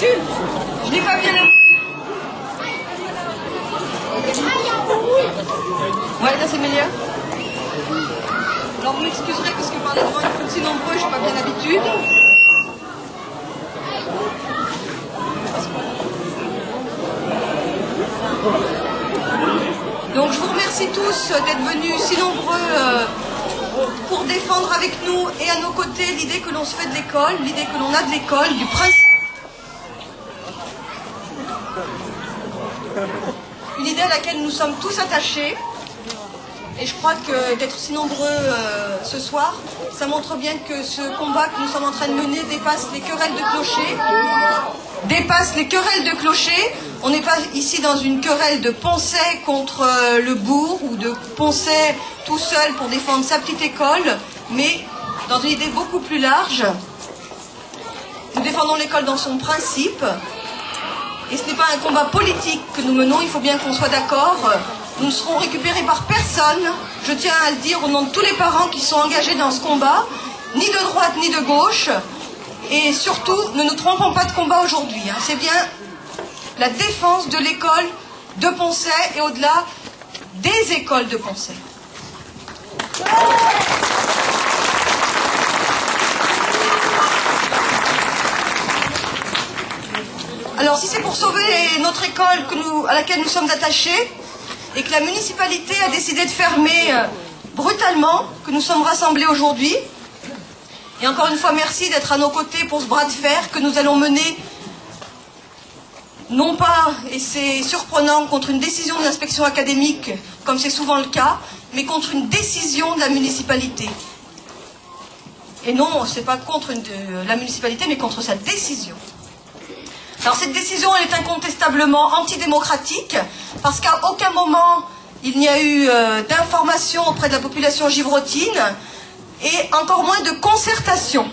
Je n'ai pas bien... Ouais, là c'est meilleur. Alors vous m'excuserez parce que par les droits, il faut si nombreux, je n'ai pas bien l'habitude. Donc je vous remercie tous d'être venus si nombreux pour défendre avec nous et à nos côtés l'idée que l'on se fait de l'école, l'idée que l'on a de l'école, du principe. Une idée à laquelle nous sommes tous attachés. Et je crois que d'être si nombreux ce soir, ça montre bien que ce combat que nous sommes en train de mener dépasse les querelles de clochers. On n'est pas ici dans une querelle de Poncet contre le bourg ou de Poncet tout seul pour défendre sa petite école, mais dans une idée beaucoup plus large. Nous défendons l'école dans son principe. Et ce n'est pas un combat politique que nous menons, il faut bien qu'on soit d'accord. Nous ne serons récupérés par personne. Je tiens à le dire au nom de tous les parents qui sont engagés dans ce combat, ni de droite ni de gauche. Et surtout, ne nous trompons pas de combat aujourd'hui. C'est bien la défense de l'école de Poncet et au-delà des écoles de Poncet. Alors si c'est pour sauver notre école à laquelle nous sommes attachés et que la municipalité a décidé de fermer brutalement, que nous sommes rassemblés aujourd'hui, et encore une fois merci d'être à nos côtés pour ce bras de fer que nous allons mener, non pas, et c'est surprenant, contre une décision de l'inspection académique, comme c'est souvent le cas, mais contre une décision de la municipalité. Et non, c'est pas contre la municipalité, mais contre sa décision. Alors cette décision, elle est incontestablement antidémocratique, parce qu'à aucun moment il n'y a eu d'information auprès de la population givrotine, et encore moins de concertation.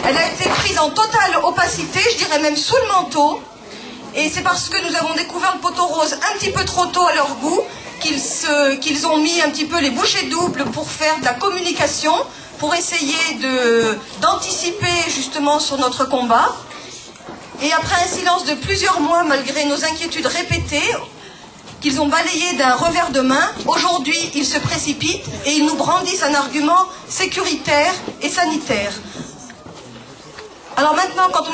Elle a été prise en totale opacité, je dirais même sous le manteau, et c'est parce que nous avons découvert le poteau rose un petit peu trop tôt à leur goût, qu'ils ont mis un petit peu les bouchées doubles pour faire de la communication, pour essayer d'anticiper justement sur notre combat. Et après un silence de plusieurs mois, malgré nos inquiétudes répétées, qu'ils ont balayé d'un revers de main, aujourd'hui ils se précipitent et ils nous brandissent un argument sécuritaire et sanitaire. Alors maintenant, quand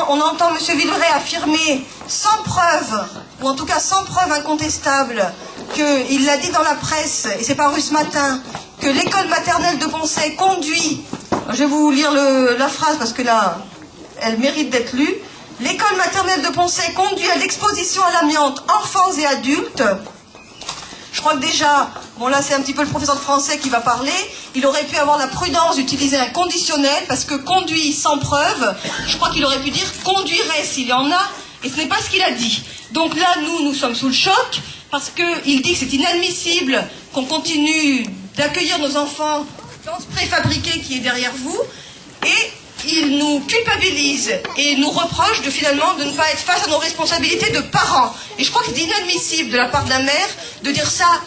on entend M. Villeray affirmer sans preuve, ou en tout cas sans preuve incontestable, qu'il l'a dit dans la presse, et c'est paru ce matin, que l'école maternelle de Poncet conduit, je vais vous lire la phrase parce que là, elle mérite d'être lue, l'école maternelle de Poncet conduit à l'exposition à l'amiante enfants et adultes. Je crois que déjà, bon là c'est un petit peu le professeur de français qui va parler, il aurait pu avoir la prudence d'utiliser un conditionnel, parce que conduit sans preuve, je crois qu'il aurait pu dire conduirait s'il y en a, et ce n'est pas ce qu'il a dit. Donc là, nous sommes sous le choc, parce qu'il dit que c'est inadmissible qu'on continue d'accueillir nos enfants dans ce préfabriqué qui est derrière vous, et il nous culpabilise et nous reproche finalement de ne pas être face à nos responsabilités de parents. Et je crois que c'est inadmissible de la part d'un maire de dire ça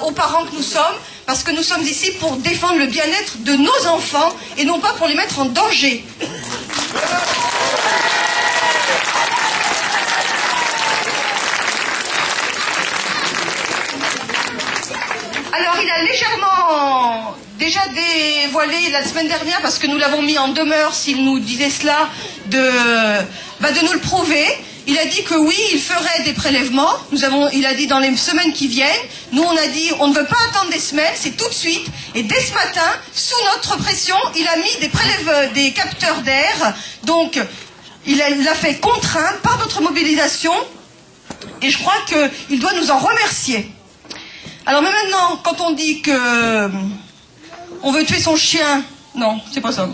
aux parents que nous sommes, parce que nous sommes ici pour défendre le bien-être de nos enfants et non pas pour les mettre en danger. Alors il a légèrement déjà dévoilé la semaine dernière, parce que nous l'avons mis en demeure s'il nous disait cela, de nous le prouver. Il a dit que oui, il ferait des prélèvements. Il a dit dans les semaines qui viennent. Nous on a dit on ne veut pas attendre des semaines, c'est tout de suite. Et dès ce matin, sous notre pression, il a mis des capteurs d'air. Donc il l'a fait contraint par notre mobilisation. Et je crois qu'il doit nous en remercier. Alors mais maintenant, quand on dit que on veut tuer son chien, non, c'est pas ça.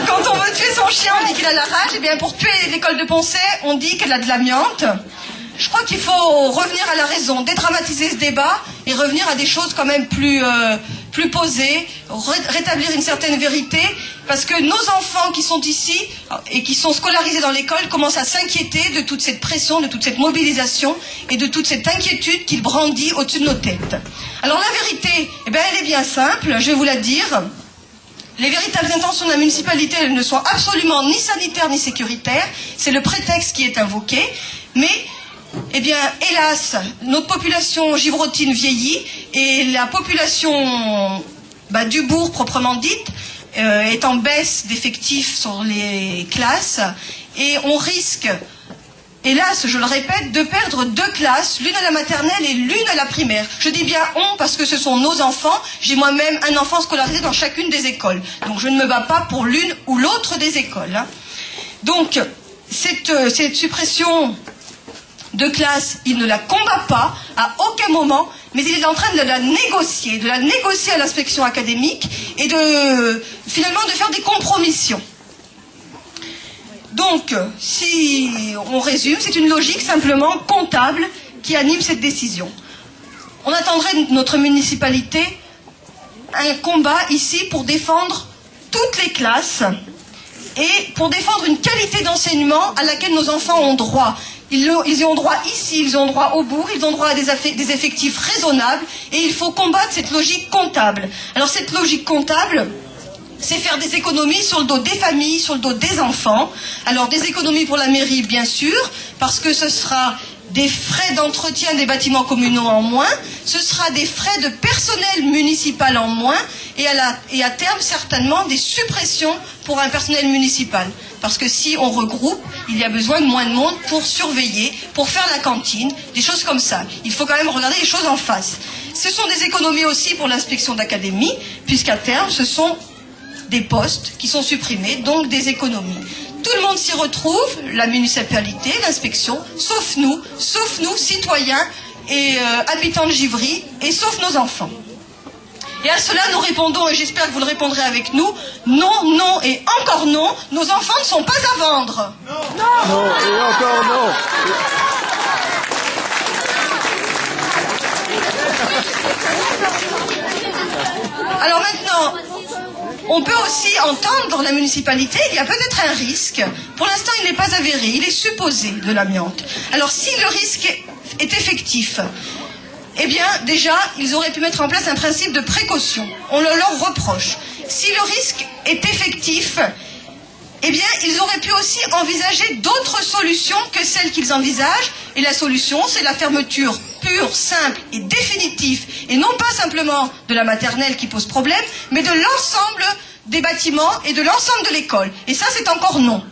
Quand on veut tuer son chien, on dit qu'il a la rage. Et bien pour tuer l'école de Poncet, on dit qu'elle a de l'amiante. Je crois qu'il faut revenir à la raison, dédramatiser ce débat et revenir à des choses quand même plus posées, rétablir une certaine vérité, parce que nos enfants qui sont ici et qui sont scolarisés dans l'école commencent à s'inquiéter de toute cette pression, de toute cette mobilisation et de toute cette inquiétude qu'il brandit au-dessus de nos têtes. Alors la vérité, elle est bien simple, je vais vous la dire. les véritables intentions de la municipalité, elles ne sont absolument ni sanitaires ni sécuritaires. C'est le prétexte qui est invoqué. Mais, eh bien, hélas, notre population givrotine vieillit et la population du bourg proprement dite est en baisse d'effectifs sur les classes et on risque, hélas, je le répète, de perdre 2 classes, l'une à la maternelle et l'une à la primaire. Je dis bien on parce que ce sont nos enfants. J'ai moi-même un enfant scolarisé dans chacune des écoles. Donc je ne me bats pas pour l'une ou l'autre des écoles. Donc cette suppression de classe, il ne la combat pas à aucun moment, mais il est en train de la négocier à l'inspection académique et finalement de faire des compromissions. Donc, si on résume, c'est une logique simplement comptable qui anime cette décision. On attendrait de notre municipalité un combat ici pour défendre toutes les classes et pour défendre une qualité d'enseignement à laquelle nos enfants ont droit. Ils y ont droit ici, ils ont droit au bourg, ils ont droit à des effectifs raisonnables et il faut combattre cette logique comptable. Alors cette logique comptable, c'est faire des économies sur le dos des familles, sur le dos des enfants. Alors des économies pour la mairie, bien sûr, parce que ce sera des frais d'entretien des bâtiments communaux en moins, ce sera des frais de personnel municipal en moins, et à terme, certainement, des suppressions pour un personnel municipal. Parce que si on regroupe, il y a besoin de moins de monde pour surveiller, pour faire la cantine, des choses comme ça. Il faut quand même regarder les choses en face. Ce sont des économies aussi pour l'inspection d'académie, puisqu'à terme, ce sont des postes qui sont supprimés, donc des économies. Tout le monde s'y retrouve, la municipalité, l'inspection, sauf nous, citoyens et habitants de Givry, et sauf nos enfants. Et à cela, nous répondons, et j'espère que vous le répondrez avec nous, non, non et encore non, nos enfants ne sont pas à vendre. Non, non et encore non. Alors maintenant, on peut aussi entendre la municipalité, il y a peut-être un risque. Pour l'instant, il n'est pas avéré, il est supposé de l'amiante. Alors si le risque est effectif, eh bien déjà, ils auraient pu mettre en place un principe de précaution. On le leur reproche. Si le risque est effectif, eh bien, ils auraient pu aussi envisager d'autres solutions que celles qu'ils envisagent. Et la solution, c'est la fermeture pure, simple et définitive. Et non pas simplement de la maternelle qui pose problème, mais de l'ensemble des bâtiments et de l'ensemble de l'école. Et ça, c'est encore non.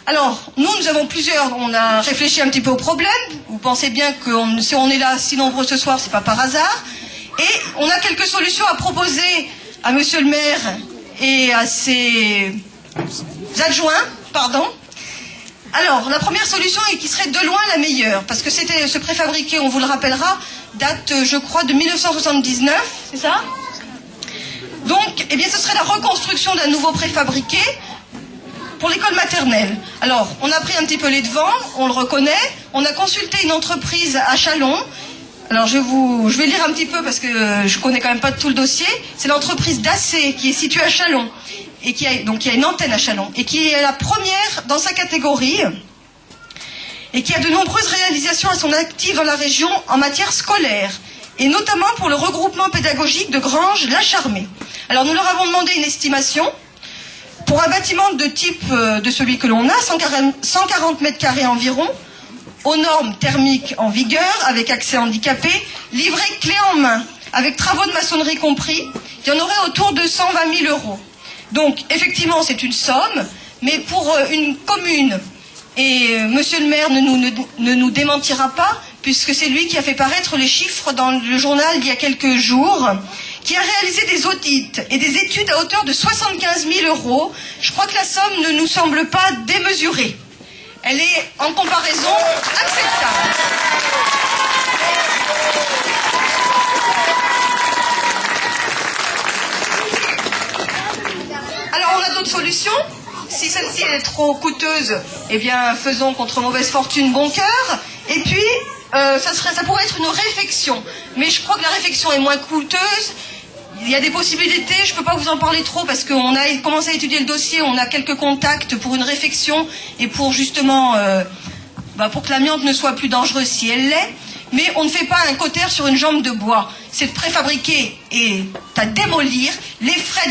Alors, nous avons on a réfléchi un petit peu au problème. Vous pensez bien que si on est là si nombreux ce soir, c'est pas par hasard. Et on a quelques solutions à proposer à monsieur le maire et à ses adjoints, Alors, la première solution, et qui serait de loin la meilleure, parce que ce préfabriqué, on vous le rappellera, date, je crois, de 1979, c'est ça? Donc, eh bien, ce serait la reconstruction d'un nouveau préfabriqué pour l'école maternelle. Alors, on a pris un petit peu les devants, on le reconnaît, on a consulté une entreprise à Châlons. Alors, je vais lire un petit peu parce que je connais quand même pas tout le dossier. C'est l'entreprise d'AC qui est située à Châlons. Et qui a une antenne à Châlons, et qui est la première dans sa catégorie, et qui a de nombreuses réalisations à son actif dans la région en matière scolaire, et notamment pour le regroupement pédagogique de Granges-la-Charmée. Alors nous leur avons demandé une estimation pour un bâtiment de type de celui que l'on a, 140 mètres carrés environ, aux normes thermiques en vigueur, avec accès handicapé, livré clé en main, avec travaux de maçonnerie compris, il y en aurait autour de 120 000 €. Donc, effectivement, c'est une somme, mais pour une commune, et monsieur le maire ne nous démentira pas, puisque c'est lui qui a fait paraître les chiffres dans le journal il y a quelques jours, qui a réalisé des audits et des études à hauteur de 75 000 €. Je crois que la somme ne nous semble pas démesurée. Elle est, en comparaison, acceptable. Alors on a d'autres solutions. Si celle-ci est trop coûteuse, eh bien faisons contre mauvaise fortune bon cœur. Et puis ça pourrait être une réfection. Mais je crois que la réfection est moins coûteuse. Il y a des possibilités, je ne peux pas vous en parler trop parce qu'on a commencé à étudier le dossier, on a quelques contacts pour une réfection et pour justement pour que l'amiante ne soit plus dangereuse si elle l'est. Mais on ne fait pas un cautère sur une jambe de bois. C'est préfabriqué et à démolir. Les frais